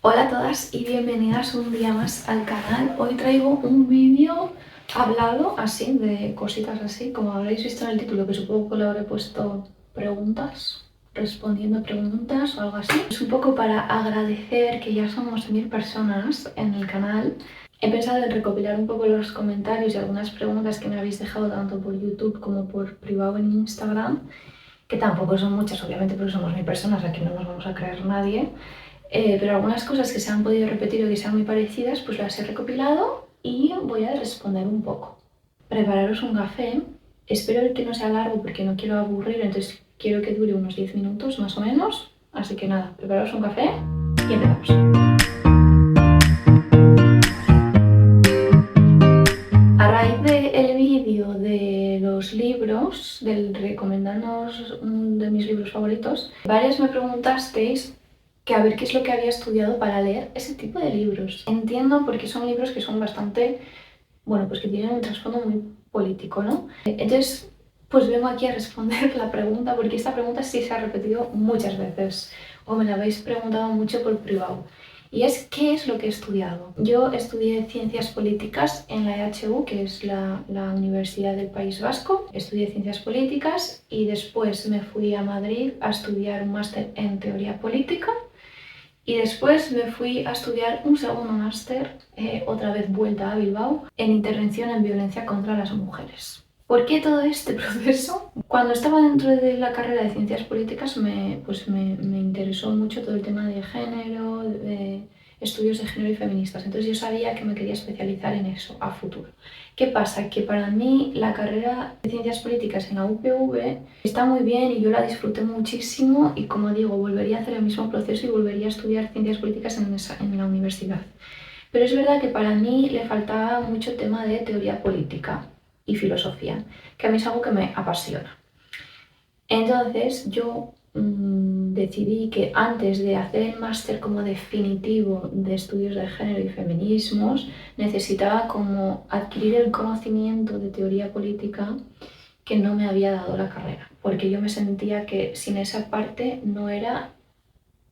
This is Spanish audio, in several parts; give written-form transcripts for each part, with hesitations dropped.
Hola a todas y bienvenidas un día más al canal. Hoy traigo un vídeo hablado así, de cositas así, como habréis visto en el título, que supongo que le habré puesto preguntas, respondiendo preguntas o algo así. Es un poco para agradecer que ya somos 1000 personas en el canal. He pensado en recopilar un poco los comentarios y algunas preguntas que me habéis dejado tanto por YouTube como por privado en Instagram, que tampoco son muchas, obviamente, porque somos 1000 personas, aquí no nos vamos a creer nadie. Pero algunas cosas que se han podido repetir o que sean muy parecidas, pues las he recopilado y voy a responder un poco. Prepararos un café. Espero que no sea largo porque no quiero aburrir, entonces quiero que dure unos 10 minutos más o menos. Así que nada, prepararos un café y empezamos. A raíz del vídeo de los libros, del recomendarnos de mis libros favoritos, varios me preguntasteis que a ver qué es lo que había estudiado para leer ese tipo de libros. Entiendo porque son libros que son bastante, bueno, pues que tienen un trasfondo muy político, ¿no? Entonces, pues vengo aquí a responder la pregunta porque esta pregunta sí se ha repetido muchas veces o me la habéis preguntado mucho por privado. Y es, ¿qué es lo que he estudiado? Yo estudié Ciencias Políticas en la EHU, que es la Universidad del País Vasco. Estudié Ciencias Políticas y después me fui a Madrid a estudiar un máster en Teoría Política. Y después me fui a estudiar un segundo máster, otra vez vuelta a Bilbao, en Intervención en Violencia contra las Mujeres. ¿Por qué todo este proceso? Cuando estaba dentro de la carrera de Ciencias Políticas me interesó mucho todo el tema de género, de estudios de género y feministas. Entonces yo sabía que me quería especializar en eso a futuro. ¿Qué pasa? Que para mí la carrera de Ciencias Políticas en la UPV está muy bien y yo la disfruté muchísimo y, como digo, volvería a hacer el mismo proceso y volvería a estudiar Ciencias Políticas en la universidad. Pero es verdad que para mí le faltaba mucho tema de teoría política y filosofía, que a mí es algo que me apasiona. Entonces yo decidí que antes de hacer el máster como definitivo de estudios de género y feminismos, necesitaba como adquirir el conocimiento de teoría política que no me había dado la carrera, porque yo me sentía que sin esa parte no era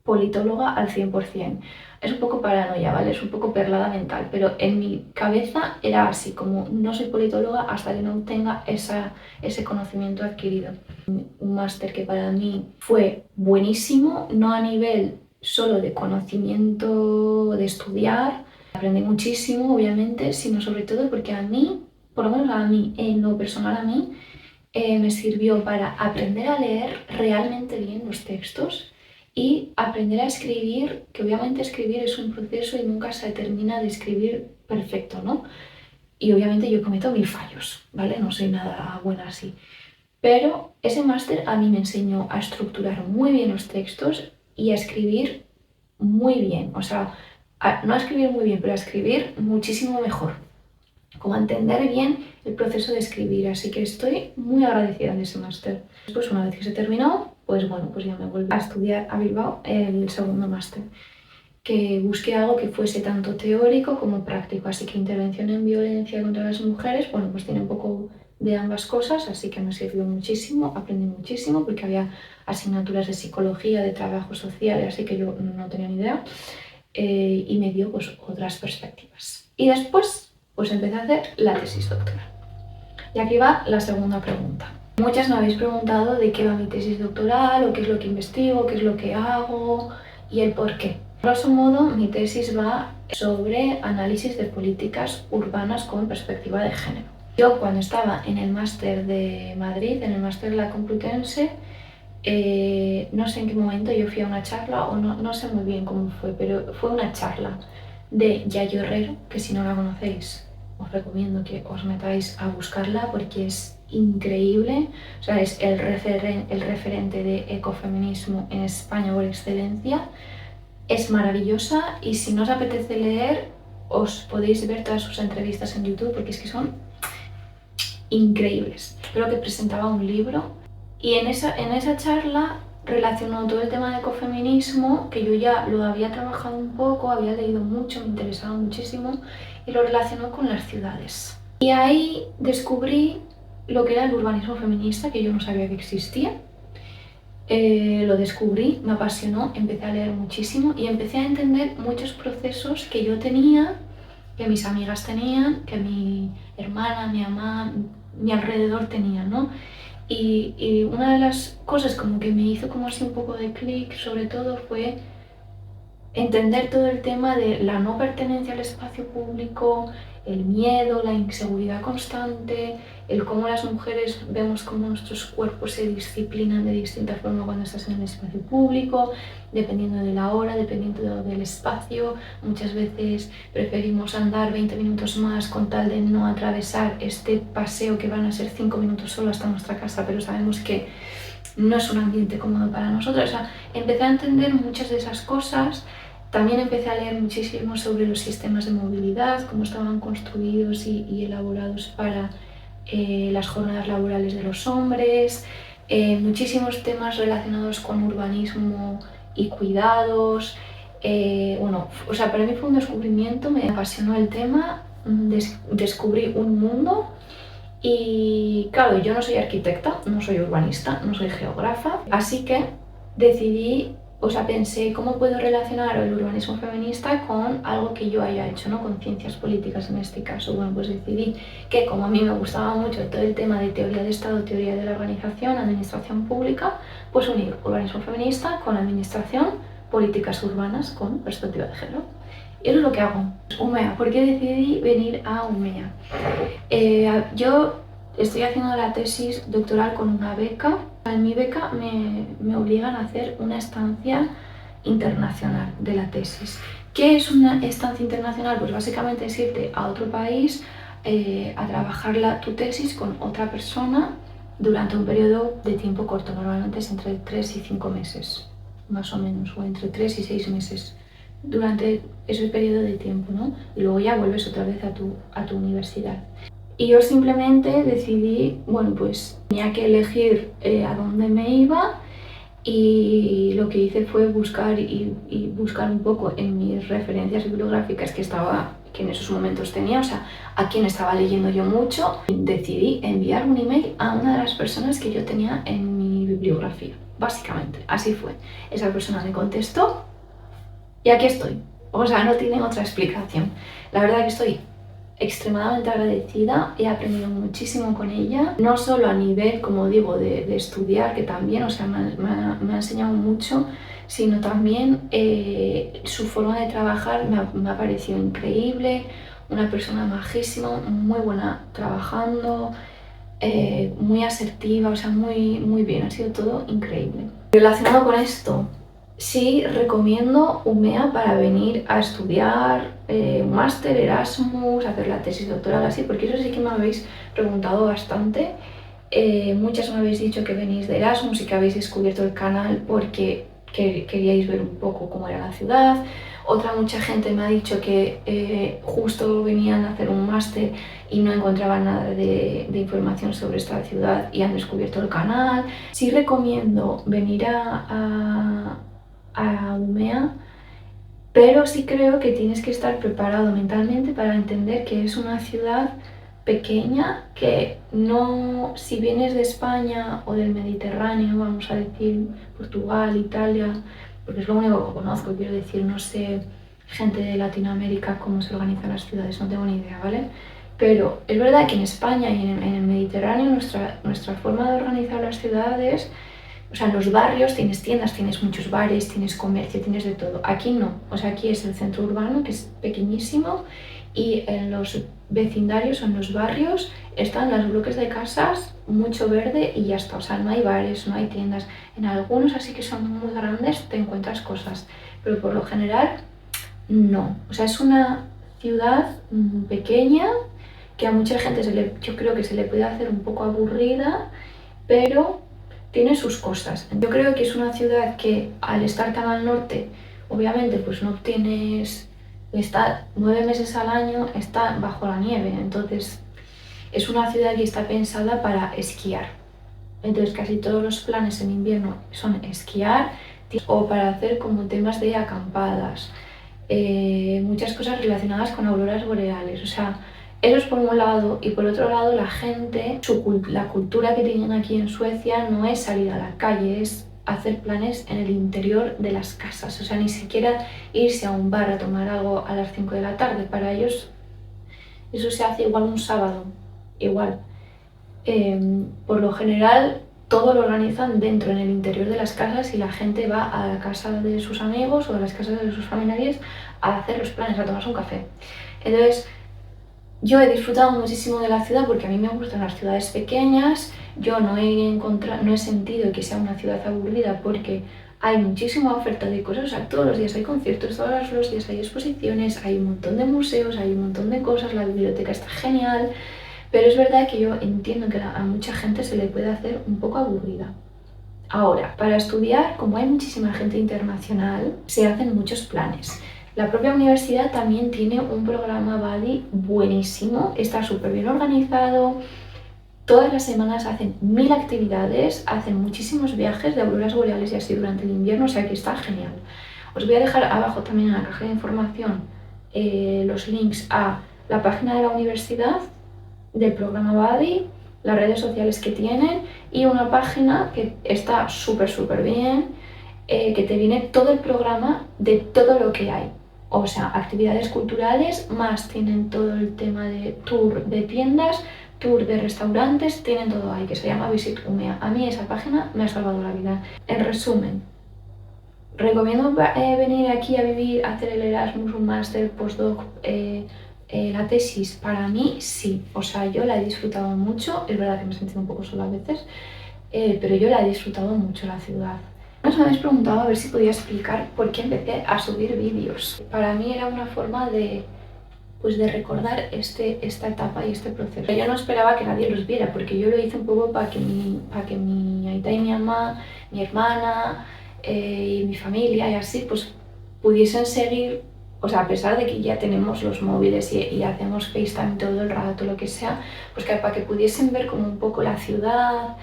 politóloga al 100%. Es un poco paranoia, ¿vale? Es un poco perlada mental, pero en mi cabeza era así, como no soy politóloga hasta que no tenga ese conocimiento adquirido. Un máster que para mí fue buenísimo, no a nivel solo de conocimiento de estudiar, aprendí muchísimo, obviamente, sino sobre todo porque a mí, por lo menos a mí, en lo personal a mí, me sirvió para aprender a leer realmente bien los textos y aprender a escribir, que obviamente escribir es un proceso y nunca se termina de escribir perfecto, ¿no? Y obviamente yo cometo 1000 fallos, ¿vale? No soy nada buena así. Pero ese máster a mí me enseñó a estructurar muy bien los textos y a escribir muy bien. O sea, no a escribir muy bien, pero a escribir muchísimo mejor. Como a entender bien el proceso de escribir. Así que estoy muy agradecida de ese máster. Después, una vez que se terminó, pues bueno, pues ya me volví a estudiar a Bilbao el segundo máster, que busqué algo que fuese tanto teórico como práctico. Así que intervención en violencia contra las mujeres, bueno, pues tiene un poco de ambas cosas, así que me sirvió muchísimo, aprendí muchísimo, porque había asignaturas de psicología, de trabajo social, así que yo no tenía ni idea, y me dio pues otras perspectivas. Y después, pues empecé a hacer la tesis doctoral. Y aquí va la segunda pregunta. Muchas me habéis preguntado de qué va mi tesis doctoral, o qué es lo que investigo, qué es lo que hago y el por qué. Grosso modo, mi tesis va sobre análisis de políticas urbanas con perspectiva de género. Yo, cuando estaba en el máster de Madrid, en el máster de la Complutense, no sé en qué momento yo fui a una charla, o no sé muy bien cómo fue, pero fue una charla de Yayo Herrero, que si no la conocéis, os recomiendo que os metáis a buscarla porque es increíble. O sea, es el referente de ecofeminismo en España por excelencia. Es maravillosa y si no os apetece leer, os podéis ver todas sus entrevistas en YouTube porque es que son increíbles. Creo que presentaba un libro y en esa charla relacionó todo el tema de ecofeminismo, que yo ya lo había trabajado un poco, había leído mucho, me interesaba muchísimo, y lo relacionó con las ciudades. Y ahí descubrí lo que era el urbanismo feminista, que yo no sabía que existía. lo descubrí, me apasionó, empecé a leer muchísimo y empecé a entender muchos procesos que yo tenía, que mis amigas tenían, que mi hermana, mi mamá, mi alrededor tenían, ¿no? Y una de las cosas como que me hizo como así un poco de clic, sobre todo, fue entender todo el tema de la no pertenencia al espacio público, el miedo, la inseguridad constante, el cómo las mujeres vemos cómo nuestros cuerpos se disciplinan de distinta forma cuando estás en el espacio público, dependiendo de la hora, dependiendo del espacio. Muchas veces preferimos andar 20 minutos más con tal de no atravesar este paseo que van a ser 5 minutos solo hasta nuestra casa, pero sabemos que no es un ambiente cómodo para nosotros. O sea, empecé a entender muchas de esas cosas. También empecé a leer muchísimo sobre los sistemas de movilidad, cómo estaban construidos y elaborados para las jornadas laborales de los hombres, muchísimos temas relacionados con urbanismo y cuidados. Bueno, o sea, para mí fue un descubrimiento, me apasionó el tema, descubrí un mundo. Y claro, yo no soy arquitecta, no soy urbanista, no soy geógrafa, así que decidí, o sea, pensé cómo puedo relacionar el urbanismo feminista con algo que yo haya hecho, ¿no? Con ciencias políticas en este caso. Bueno, pues decidí que como a mí me gustaba mucho todo el tema de teoría de Estado, teoría de la organización, administración pública, pues unir urbanismo feminista con administración, políticas urbanas con perspectiva de género. Y eso es lo que hago. UMEA, ¿por qué decidí venir a UMEA? Yo estoy haciendo la tesis doctoral con una beca. En mi beca me obligan a hacer una estancia internacional de la tesis. ¿Qué es una estancia internacional? Pues básicamente es irte a otro país a trabajar tu tesis con otra persona durante un periodo de tiempo corto. Normalmente es entre 3 y 5 meses, más o menos, o entre 3 y 6 meses durante ese periodo de tiempo, ¿no? Y luego ya vuelves otra vez a tu universidad. Y yo simplemente decidí, bueno, pues tenía que elegir a dónde me iba y lo que hice fue buscar y buscar un poco en mis referencias bibliográficas que en esos momentos tenía, o sea, a quién estaba leyendo yo mucho. Decidí enviar un email a una de las personas que yo tenía en mi bibliografía, básicamente, así fue. Esa persona me contestó y aquí estoy. O sea, no tiene otra explicación. La verdad que estoy extremadamente agradecida, he aprendido muchísimo con ella, no solo a nivel, como digo, de estudiar, que también, o sea, me ha enseñado mucho, sino también su forma de trabajar me ha parecido increíble, una persona majísima, muy buena trabajando, muy asertiva, o sea, muy bien, ha sido todo increíble. Relacionado con esto, sí recomiendo UMEA para venir a estudiar un máster, Erasmus, hacer la tesis doctoral, así, porque eso sí que me habéis preguntado bastante. Muchas me habéis dicho que venís de Erasmus y que habéis descubierto el canal porque queríais ver un poco cómo era la ciudad. Mucha gente me ha dicho que justo venían a hacer un máster y no encontraban nada de información sobre esta ciudad y han descubierto el canal. Sí recomiendo venir a UMEA, pero sí creo que tienes que estar preparado mentalmente para entender que es una ciudad pequeña, que no, si vienes de España o del Mediterráneo, vamos a decir Portugal, Italia, porque es lo único que conozco, quiero decir, no sé gente de Latinoamérica cómo se organizan las ciudades, no tengo ni idea, ¿vale? Pero es verdad que en España y en el Mediterráneo nuestra forma de organizar las ciudades, o sea, en los barrios tienes tiendas, tienes muchos bares, tienes comercio, tienes de todo. Aquí no, o sea, aquí es el centro urbano, que es pequeñísimo, y en los vecindarios o en los barrios están los bloques de casas, mucho verde y ya está. O sea, no hay bares, no hay tiendas. En algunos, así que son muy grandes, te encuentras cosas, pero por lo general no. O sea, es una ciudad pequeña que a mucha gente yo creo que se le puede hacer un poco aburrida, pero tiene sus cosas. Yo creo que es una ciudad que al estar tan al norte, obviamente pues no tienes, está 9 meses al año, está bajo la nieve, entonces es una ciudad que está pensada para esquiar. Entonces casi todos los planes en invierno son esquiar o para hacer como temas de acampadas, muchas cosas relacionadas con auroras boreales, o sea, eso es por un lado, y por otro lado la gente, la cultura que tienen aquí en Suecia no es salir a la calle, es hacer planes en el interior de las casas, o sea, ni siquiera irse a un bar a tomar algo a las 5 de la tarde. Para ellos eso se hace igual un sábado, igual. Por lo general todo lo organizan dentro, en el interior de las casas, y la gente va a la casa de sus amigos o a las casas de sus familiares a hacer los planes, a tomarse un café. Entonces, yo he disfrutado muchísimo de la ciudad porque a mí me gustan las ciudades pequeñas. Yo no he sentido que sea una ciudad aburrida porque hay muchísima oferta de cosas. O sea, todos los días hay conciertos, todos los días hay exposiciones, hay un montón de museos, hay un montón de cosas, la biblioteca está genial. Pero es verdad que yo entiendo que a mucha gente se le puede hacer un poco aburrida. Ahora, para estudiar, como hay muchísima gente internacional, se hacen muchos planes. La propia universidad también tiene un programa buddy buenísimo, está súper bien organizado. Todas las semanas hacen 1000 actividades, hacen muchísimos viajes de auroras boreales y así durante el invierno, o sea que está genial. Os voy a dejar abajo también en la caja de información los links a la página de la universidad, del programa buddy, las redes sociales que tienen y una página que está súper bien, que te viene todo el programa de todo lo que hay. O sea, actividades culturales, más tienen todo el tema de tour de tiendas, tour de restaurantes, tienen todo ahí, que se llama Visit Umea. A mí esa página me ha salvado la vida. En resumen, recomiendo venir aquí a vivir, hacer el Erasmus, un máster, postdoc, la tesis. Para mí sí, o sea, yo la he disfrutado mucho. Es verdad que me he sentido un poco sola a veces, pero yo la he disfrutado mucho, la ciudad. Nos habéis preguntado a ver si podía explicar por qué empecé a subir vídeos. Para mí era una forma de, pues de recordar esta etapa y este proceso. Yo no esperaba que nadie los viera, porque yo lo hice un poco para que mi aita y mi mamá, mi hermana y mi familia y así, pues pudiesen seguir, o sea, a pesar de que ya tenemos los móviles y hacemos FaceTime todo el rato, lo que sea, pues que para que pudiesen ver como un poco la ciudad,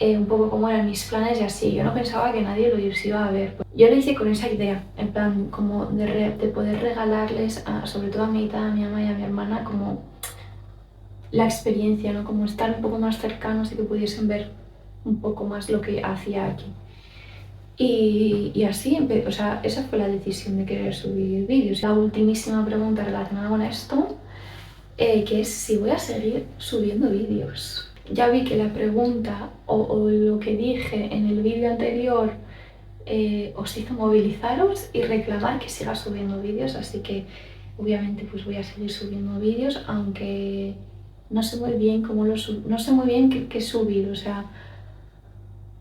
un poco cómo eran mis planes y así. Yo no pensaba que nadie lo iba a ver. Yo lo hice con esa idea, en plan, como de poder regalarles, sobre todo a mi tía, a mi mamá y a mi hermana, como la experiencia, ¿no? Como estar un poco más cercanos y que pudiesen ver un poco más lo que hacía aquí. Y así, o sea, esa fue la decisión de querer subir vídeos. La ultimísima pregunta relacionada con esto, que es si voy a seguir subiendo vídeos. Ya vi que la pregunta o lo que dije en el vídeo anterior os hizo movilizaros y reclamar que siga subiendo vídeos, así que obviamente pues voy a seguir subiendo vídeos, aunque no sé muy bien cómo no sé muy bien qué subir, o sea,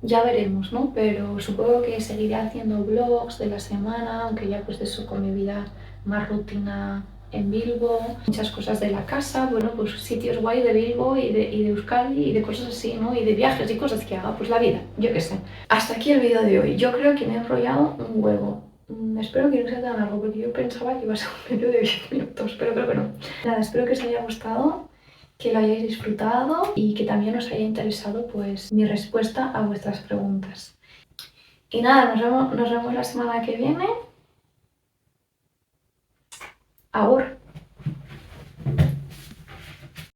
ya veremos, ¿no? Pero supongo que seguiré haciendo vlogs de la semana, aunque ya pues de eso con mi vida más rutina en Bilbo, muchas cosas de la casa, bueno, pues sitios guay de Bilbo y de Euskadi y de cosas así, ¿no? Y de viajes y cosas que haga, pues la vida, yo qué sé. Hasta aquí el vídeo de hoy. Yo creo que me he enrollado un huevo. Espero que no sea tan largo porque yo pensaba que iba a ser un vídeo de 10 minutos, pero creo que no. Nada, espero que os haya gustado, que lo hayáis disfrutado y que también os haya interesado pues mi respuesta a vuestras preguntas. Y nada, nos vemos la semana que viene. Agur.